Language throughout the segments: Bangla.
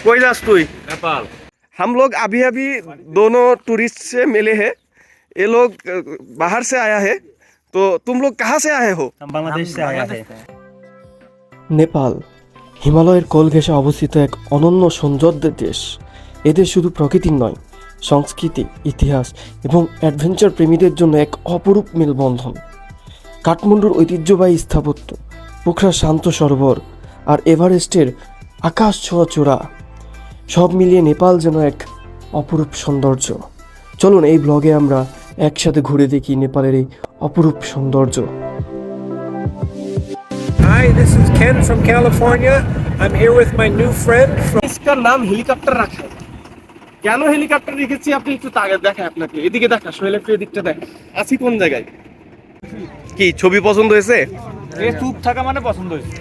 कोई जास तू नेपाल। हम लोग अभी अभी दोनों टूरिस्ट से मिले हैं। ये लोग बाहर से आया है, तो तुम लोग कहाँ से आए हो? हम बांग्लादेश से आया है। নেপাল হিমালয়ের কোল ঘেঁষে অবস্থিত এক অনন্য সৌন্দর্যের দেশ। এদেশ শুধু প্রকৃতির নয়, সংস্কৃতি, ইতিহাস এবং অ্যাডভেঞ্চার প্রেমীদের জন্য এক অপরূপ মেলবন্ধন। কাঠমান্ডুর ঐতিহ্যবাহী স্থাপত্য, পোখরার শান্ত সরোবর আর এভারেস্টের আকাশ ছোঁয়া চূড়া, সব মিলিয়ে নেপাল যেন এক অপরূপ সৌন্দর্য। চলুন এই ব্লগে আমরা একসাথে ঘুরে দেখি নেপালের এই অপরূপ সৌন্দর্য। Hi, this is Ken from California. I'm here with my new friend from इसका नाम हेलीकॉप्टर रखा है। কেন হেলিকপ্টার রেখেছি আপনি একটু তাকে দেখায় আপনাকে। এদিকে দেখা, সোহেল একটু এদিকটা দেখ। আছি কোন জায়গায়? কি ছবি পছন্দ হয়েছে? ये चुप থাকা মানে পছন্দ হয়েছে।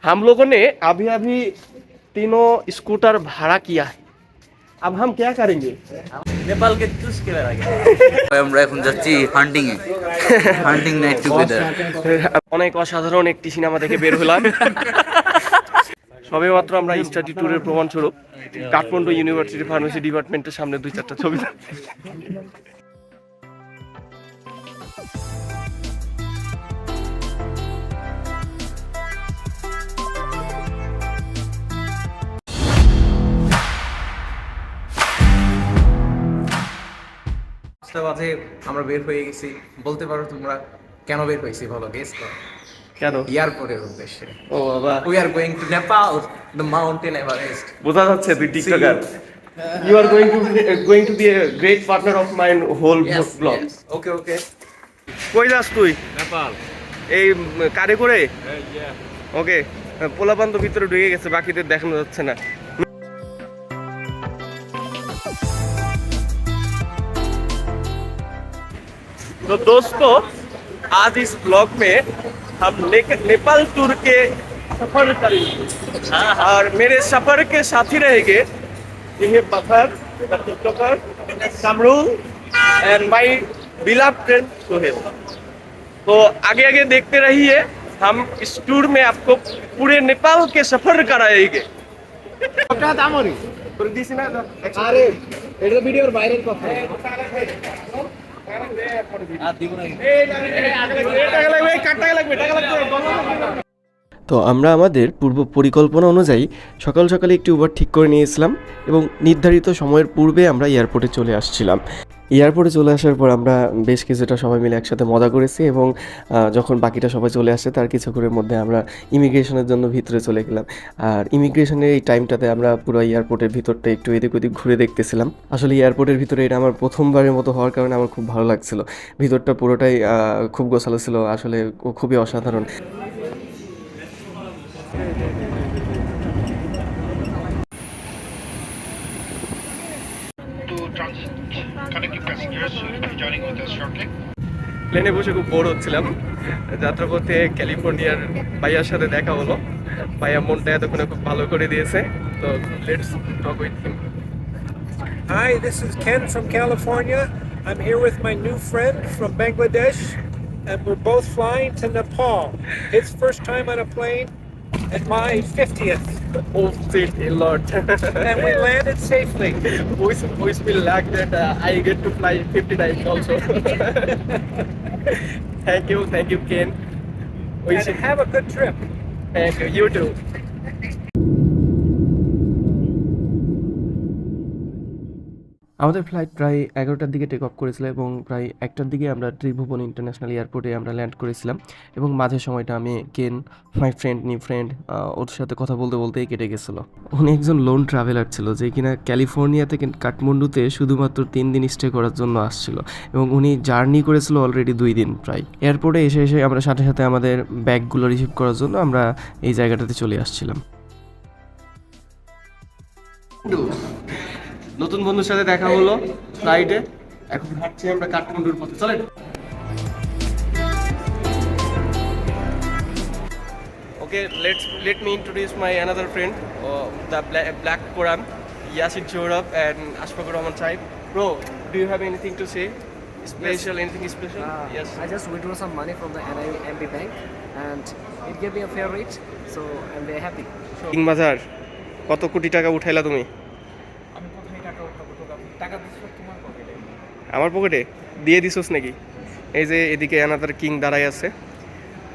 हम लोगों ने अभी अभी तीनों स्कूटर भाड़ा किया है। अब हम क्या करेंगे? नेपाल के चूस के लगे। আমরা এখন যাচ্ছি হান্টিং এ, হান্টিং নাইট টুগেদার। অনেক অসাধারণ একটি সিনেমা দেখে বের হলাম। সবে মাত্র আমরা স্টাডি ট্যুরের প্রমাণস্বরূপ কাঠমান্ডু ইউনিভার্সিটি ফার্মেসি ডিপার্টমেন্টের সামনে 2-4টা ছবি। বাজে আমরা বের হয়ে গেছি। বলতে পারো তোমরা কেন বের হয়েছি, বলো গেস করো। কেন? এয়ারপোর্টের উদ্দেশ্যে। ও বাবা, we are going to Nepal, the mountain Everest. বোঝা যাচ্ছে তুই tiktoker. You are going to be a great partner of my whole blog. Okay okay. কই যাস তুই? नेपाल। এই কারে করে? ওকে, পোলাপান তো ভিতরে ঢুকে গেছে, বাকিদের দেখানো যাচ্ছে না। तो दोस्तों, आज इस ब्लॉग में हम नेपाल टूर के सफर करेंगे और मेरे सफर के साथी रहेंगे ये बखर, TikToker, Kamrul and my beloved friend Sohail. तो आगे आगे देखते रहिए, हम इस टूर में आपको पूरे नेपाल के सफर कराएंगे। আরে এটা ভিডিওর ভাইরাল কথা। তো আমরা আমাদের পূর্ব পরিকল্পনা অনুযায়ী সকাল সকালে একটি উবার ঠিক করে নিয়েছিলাম এবং নির্ধারিত সময়ের পূর্বে আমরা এয়ারপোর্টে চলে আসছিলাম। এয়ারপোর্টে চলে আসার পর আমরা বেশ কিছুটা সবাই মিলে একসাথে মজা করেছি এবং যখন বাকিটা সবাই চলে আসে তার কিছুক্ষণের মধ্যে আমরা ইমিগ্রেশনের জন্য ভিতরে চলে গেলাম। আর ইমিগ্রেশনের এই টাইমটাতে আমরা পুরো এয়ারপোর্টের ভিতরটা একটু এদিক ওদিক ঘুরে দেখতেছিলাম। আসলে এয়ারপোর্টের ভিতরে এটা আমার প্রথমবারের মতো হওয়ার কারণে আমার খুব ভালো লাগছিল। ভিতরটা পুরোটাই খুব গোছালো ছিল, আসলে খুবই অসাধারণ। প্লেনে বসে খুব বোর হচ্ছিলাম। যাত্রাপথে ক্যালিফোর্নিয়ার ভাইয়ার সাথে দেখা হলো। ভাইয়া মনটা এতক্ষণে খুব ভালো করে দিয়েছে। তো let's talk with him. Hi, this is Ken from California. I'm here with my new friend from Bangladesh, and we're both flying to Nepal. His first time on a plane, and my 50th. Oh, thank you, Lord. And we landed safely. Wish me luck that I get to fly 50 times also. Thank you, Ken. And have a good trip. Thank you. You too. আমাদের ফ্লাইট প্রায় 11টার দিকে টেক অফ করেছিল এবং প্রায় 1টার দিকে আমরা ত্রিভুবন ইন্টারন্যাশনাল এয়ারপোর্টে আমরা ল্যান্ড করেছিলাম এবং মাঝে সময়টা আমি কেন, মাই ফ্রেন্ড, নিউ ফ্রেন্ড, ওর সাথে কথা বলতে বলতেই কেটে গেছিলো। উনি একজন লোন ট্রাভেলার ছিল যে কিনা ক্যালিফোর্নিয়া থেকে কাঠমান্ডুতে শুধুমাত্র 3 দিন স্টে করার জন্য আসছিল এবং উনি জার্নি করেছিল অলরেডি 2 দিন প্রায়। এয়ারপোর্টে এসে আমরা সাথে সাথে আমাদের ব্যাগগুলো রিসিভ করার জন্য আমরা এই জায়গাটাতে চলে আসছিলাম। নতুন বন্ধুর সাথে দেখা হলো ফ্লাইটে। এখন হাঁটছি আমরা কাঠমান্ডুর পথে। চলেন। Okay, let me introduce my another friend, the Black Quran, Yasin Jorab and Ashfaqur Rahman Saib. Bro, do you have anything to say? Special, yes. Anything special? Yes. I just withdrew some money from the NIMB bank and it gave me a fair rate, so I'm very happy. King Mazar. কত কোটি টাকা উঠাইলা তুমি? আমি কোথায় টাকা উঠাবো? তো টাকা দিচ্ছ তোমার পকেটে। আমার পকেটে দিয়ে দিছোস নাকি? এই যে এদিকে অ্যানাদার কিং দাঁড়াই আছে,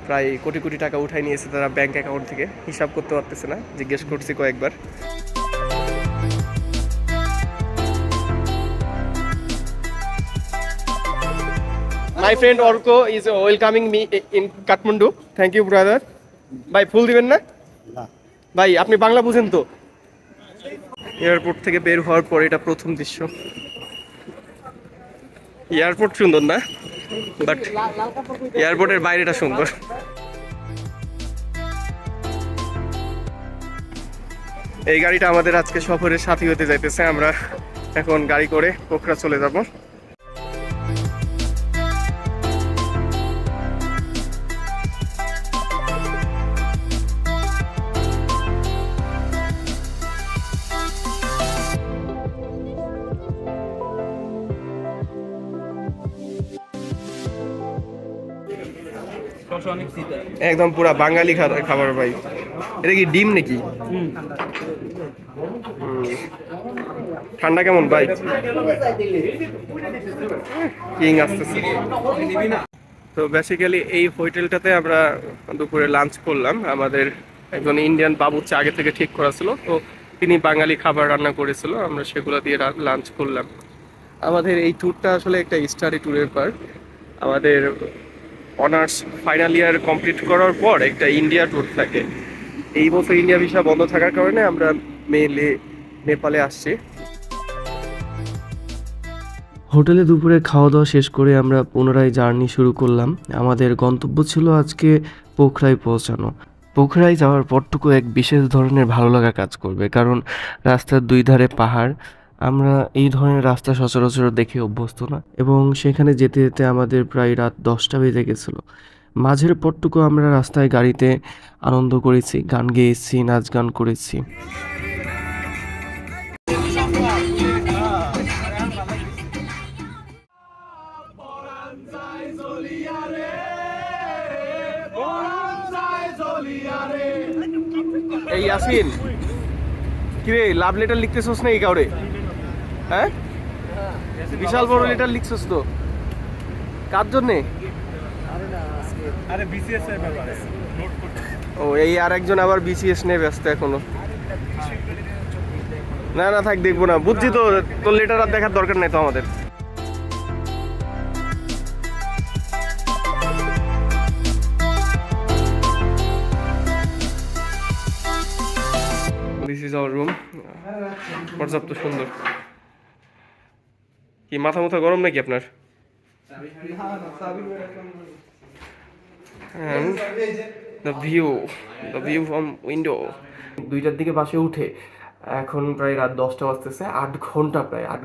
প্রায় কোটি কোটি টাকা উঠাই নিয়েছে তারা ব্যাংক অ্যাকাউন্ট থেকে, হিসাব করতে পারতেছে না, জিজ্ঞেস করছি কয়েকবার। My friend Arko is welcoming me in Kathmandu. Thank you brother. ভাই ফুল দিবেন না ভাই? আপনি বাংলা বুঝেন তো? এয়ারপোর্ট থেকে বের হওয়ার পর এটা প্রথম দৃশ্য। এয়ারপোর্ট সুন্দর না, বাট এয়ারপোর্টের বাইরেটা সুন্দর। এই গাড়িটা আমাদের আজকে সফরের সাথী হতে যাইতেছে। আমরা এখন গাড়ি করে পোখরা চলে যাব। একদম পুরা বাঙালি খাবার ভাই। এটা কি ডিম নাকি? ঠান্ডা কেমন ভাই? কিং আসতেছে। তো বেসিক্যালি এই হোটেলটাতে আমরা দুপুরে লাঞ্চ করলাম। আমাদের একজন ইন্ডিয়ান বাবুর্চি আগে থেকে ঠিক করা ছিল, তো তিনি বাঙালি খাবার রান্না করেছিল, আমরা সেগুলো দিয়ে লাঞ্চ করলাম। আমাদের এই ট্যুরটা আসলে একটা স্টাডি ট্যুরের পার্ট। আমাদের অনার্স ফাইনাল ইয়ার কমপ্লিট করার পর একটা ইন্ডিয়া ট্যুর থাকে। এই বছর ইন্ডিয়া ভিসা বন্ধ থাকার কারণে আমরা মেইনলি নেপালে আসছি। হোটেলে দুপুরে খাওয়া দাওয়া শেষ করে আমরা পুনরায় জার্নি শুরু করলাম। আমাদের গন্তব্য ছিল আজকে পোখরায় পৌঁছানো। পোখরায় যাওয়ার পরটুকু এক বিশেষ ধরনের ভালো লাগা কাজ করবে, কারণ রাস্তার দুই ধারে পাহাড়। আমরা এই ধরনের রাস্তা সচরাচর দেখে অভ্যস্ত না, এবং সেখানে যেতে যেতে আমাদের প্রায় রাত 10টা বেজে গেছিলো। মাঝের পরটুকু আমরা রাস্তায় গাড়িতে আনন্দ করেছি, গান গেয়েছি, নাচ গান করেছি। এই ইয়াসিন, কিরে লাভ লেটার লিখতেছস নাকি কাউরে? হ্যাঁ, বিশাল বড় লেটার লিখছস তো, কার জন্যে? আরে বিসিএস এর ব্যাপারে নোট করতে। ও, এই আর একজন আবার বিসিএস নিয়ে ব্যস্ত এখনো। না না থাক, দেখবো না, বুঝছি তো, তোর লেটার আর দেখার দরকার নাই তো আমাদের। This is our room. পর্যাপ্ত সুন্দর। কি মাথা মাথা গরম নাকি আপনার? And the view from window. 2টার দিকে বাসে উঠে এখন প্রায় রাত 10টা বাজতেছে। 8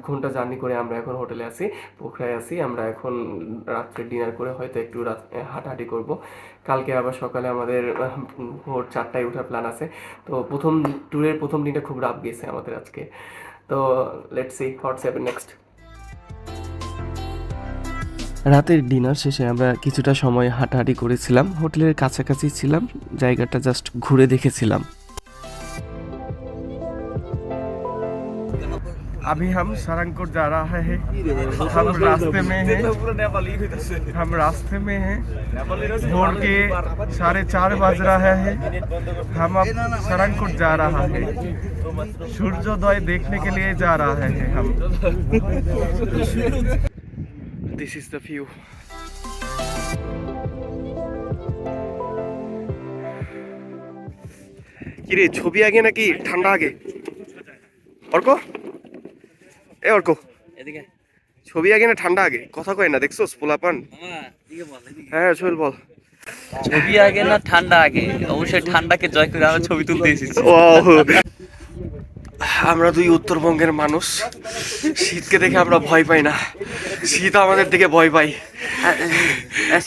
ঘন্টা জার্নি করে আমরা এখন হোটেলে আছি, পোখরায় আছি। আমরা এখন রাত্রে ডিনার করে হয়তো একটু হাঁটাহাঁটি করব। কালকে আবার সকালে আমাদের ভোর 4টায় ওঠার প্ল্যান আছে। তো ট্যুরের প্রথম দিনটা খুব রাফ গেছে আমাদের আজকে। তো let's see what's happen next. রাতের ডিনার শেষে আমরা কিছুটা সময় হাঁটাহাঁটি করেছিলাম। হোটেলের কাছাকাছি ছিলাম, জায়গাটা জাস্ট ঘুরে দেখেছিলাম। अभी हम सारंगपुर जा रहा है। हम रास्ते में हैं। भोर के 4:30 बज रहा है। हम अब सारंगपुर जा रहा है। सूर्योदय देखने के लिए जा रहा है हम। This is the view. কিরে, ছবি আগে নাকি ঠান্ডা আগে? অর্ক, এ অর্ক, এদিকে ছবি আগে না ঠান্ডা আগে? কথা কয় না, দেখছোস পোলাপান? হ্যাঁ সোহেল বল। ছবি আগে না ঠান্ডা আগে? অবশ্যই ঠান্ডাকে জয় করে আমরা ছবি তুলতে এসেছি। ও, আমরা দুই উত্তরবঙ্গের মানুষ, শীতকে দেখে আমরা ভয় পাই না, শীত আমাদের দিকে ভয় পাই।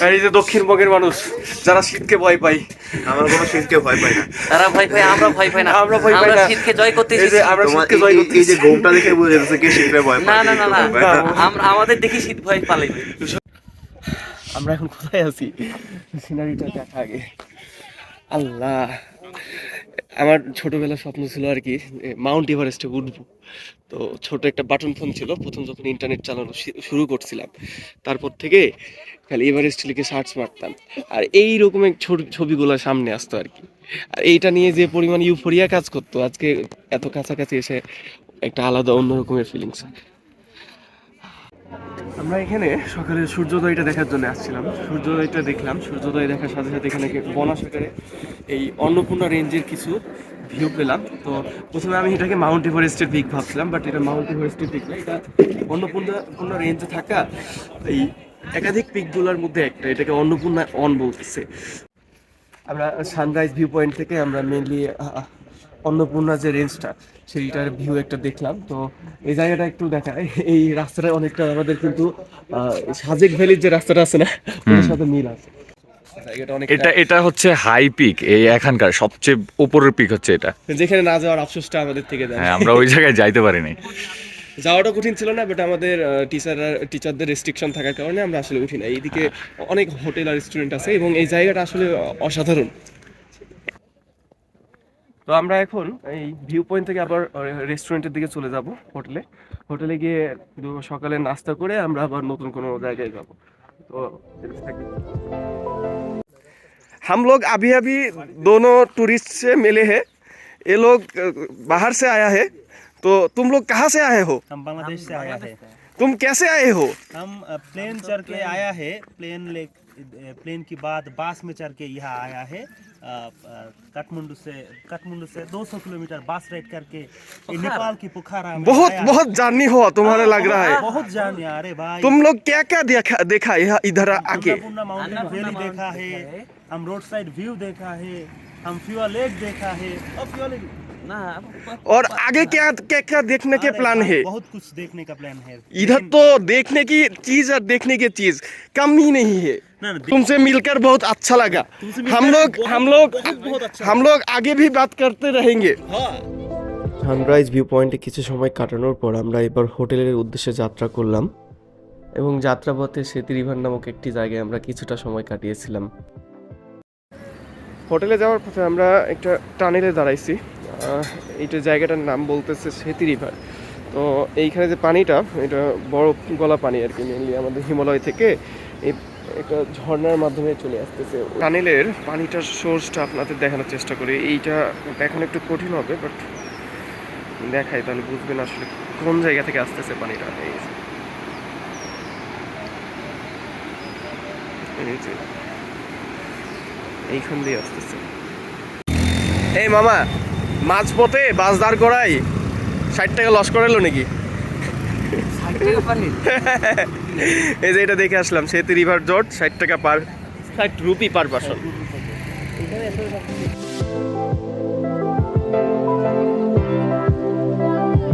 আর এই যে দক্ষিণবঙ্গের মানুষ, যারা শীতকে ভয় পাই, আমরা কোনো শীতকে ভয় পাই না। তারা ভয় পায়, আমরা ভয় পাই না। আমরা ভয় পাই আমরা না। শীতকে জয় করতে এই যে এসেছি। আমরা শীতকে জয় করতে এই যে ঘুমটা দেখে বুঝে যাচ্ছে কে শীতকে ভয় না পায়। না না না, আমরা আমাদের দেখি শীত ভয় পালাই। আমরা এখন কোথায় আছি? সিনারিটা দেখা আগে। আল্লাহ, আমার ছোটবেলার স্বপ্ন ছিল আর কি মাউন্ট এভারেস্টে উঠবো। তো ছোট একটা বাটন ফোন ছিল প্রথম যখন ইন্টারনেট চালানো শুরু করছিলাম, তারপর থেকে খালি এভারেস্ট লিখে সার্চ মারতাম আর এই রকমের ছোট ছবিগুলো সামনে আসতো আর কি। আর এইটা নিয়ে যে পরিমাণ ইউফোরিয়া কাজ করতো, আজকে এত কাছাকাছি এসে একটা আলাদা অন্য রকমের ফিলিংস। আমরা এখানে সকালে সূর্যোদয়টা দেখার জন্য আসছিলাম, সূর্যোদয়টা দেখলাম। সূর্যোদয় দেখার সাথে সাথে এখানে বনাসাগরে এই অন্নপূর্ণা রেঞ্জের কিছু ভিউ পেলাম। তো প্রথমে আমি এটাকে মাউন্ট এভারেস্টের পিক ভাবছিলাম, বাট এটা মাউন্ট এভারেস্টের পিক না, এটা অন্নপূর্ণা রেঞ্জে থাকা এই একাধিক পিকগুলোর মধ্যে একটা, এটাকে অন্নপূর্ণা অন বলতেছে। আমরা সানরাইজ ভিউ পয়েন্ট থেকে আমরা মেনলি অন্নপূর্ণা যে রেঞ্জটা সেইটার ভিউ একটা দেখলাম। তো এই জায়গাটা একটু দেখায়, এই রাস্তাটা অনেকটা আমাদের কিন্তু সাজেক ভ্যালির যে রাস্তাটা আছে না, ওটার সাথে মিল আছে। জায়গাটা অনেক, এটা হচ্ছে হাই পিক, এই এখানকার সবচেয়ে উপরের পিক হচ্ছে এটা। যেখানে না যাওয়ার আফসোসটা আমাদের থেকে যায়। হ্যাঁ, আমরা ওই জায়গায় যাইতে পারিনি। যাওয়াটা কঠিন ছিল না, বাট আমাদের টিচারদের রেস্ট্রিকশন থাকার কারণে আমরা আসলে উঠি না। এইদিকে অনেক হোটেল আর রেস্টুরেন্ট আছে এবং এই জায়গাটা আসলে অসাধারণ। তো আমরা এখন এই ভিউ পয়েন্ট থেকে আবার রেস্টুরেন্টের দিকে চলে যাব, হোটেলে গিয়ে সকালে নাস্তা করে আমরা আবার নতুন কোনো জায়গায় যাব। তো हम लोग अभी अभी दोनों टूरिस्ट से मिले हैं। ये लोग बाहर से आया है। तो तुम लोग कहाँ से आए हो? हम बांग्लादेश से आया है। तुम कैसे आए हो? हम प्लेन चढ़ के आया है, प्लेन के बाद बस में चढ़ के यहाँ आया है। काठमांडू से 200 किलोमीटर बस राइड करके ये नेपाल की पोखरा में बहुत आया बहुत जार्नी हो तुम्हारा लग रहा है। बहुत जाने अरे भाई। तुम लोग क्या क्या देखा यहाँ इधर आके? अन्नपूर्णा माउंटेन वैली देखा है, हम रोड साइड व्यू देखा है, हम फ्यूअल लेक देखा है और फ्यूअल और आगे क्या क्या क्या देखने के प्लान है? बहुत कुछ देखने का प्लान है। इधर तो देखने की चीज और देखने की चीज कम ही नहीं है। तुमसे मिलकर बहुत अच्छा लगा। हम लोग आगे भी बात करते रहेंगे। সানরাইজ ভিউ পয়েন্টে কিছু সময় কাটানোর পর আমরা এবার হোটেলের উদ্দেশ্যে যাত্রা করলাম এবং যাত্রাপথে সেতু রিভার নামক একটি জায়গায় আমরা কিছুটা সময় কাটিয়েছিলাম। হোটেলে যাওয়ার পথে আমরা একটা টানেলে দাঁড়াইছি। এইটা জায়গাটার নাম বলতেছে সেতু রিভার। তো এইখানে যে পানিটা, এটা বরফ গলা পানি আর কি, মেনলি আমাদের হিমালয় থেকে এই একটা ঝর্ণার মাধ্যমে চলে আসতেছে। টানেলের পানিটার সোর্সটা আপনাদের দেখানোর চেষ্টা করি। এইটা দেখানো একটু কঠিন হবে, বাট দেখাই তাহলে বুঝবেন আসলে কোন জায়গা থেকে আসতেছে পানিটা। এইখান দিয়ে আসতেছে। এই মামা, মাঝপথে বাস দাঁড় করাই 60 টাকা লস করালো নাকি? এই যে এটা দেখে আসলাম, সেতু রিভার জট 60 টাকা 60 রুপি পার পারসন।